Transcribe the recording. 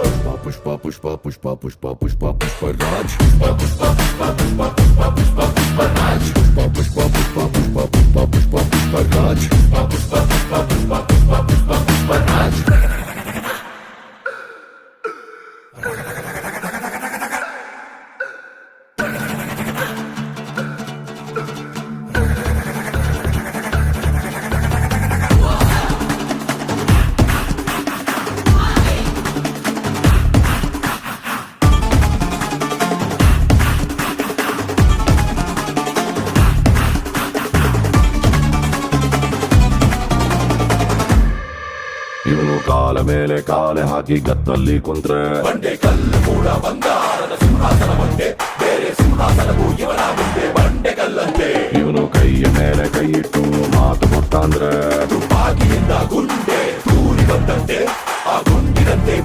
पुष्पा पुष्पा पुष्पा पुष्पा पुष्पा पुष्पराज पुष्पा पुष्पा पुष्पा पुष्पा पुष्पा पुष्पा पुष्पराज पुष्पा पुष्पा पुष्पा पुष्पा पुष्पा पुष्पा पुष्पराज पुष्पा पुष्पा पुष्पा पुष्पा पुष्पा पुष्पा पुष्पराज ಇವನು ಕಾಲ ಮೇಲೆ ಕಾಲೆ ಹಾಕಿ ಗತ್ತಲ್ಲಿ ಕುಂತ್ರೆ ಬಂಡೆ ಕಲ್ಲು ಕೂಡ ಬಂಗಾರದ ಸಿಂಹಾಸನ ಬಂಡೆ ಬೇರೆ ಸಿಂಹಾಸನವು ಇವನ ಮುಂದೆ ಬಂಡೆ ಕಲ್ಲಂತೆ ಇವನು ಕೈಯ ಮೇಲೆ ಕೈ ಇಟ್ಟು ಮಾತು ಕೊಟ್ಟಂದ್ರೆ ತುಪಾಗಿಯಿಂದ ಗುಂಡೆ ತೂರಿ ಬಂದಂತೆ ಆ ಗುಂಡಿನಂತೆ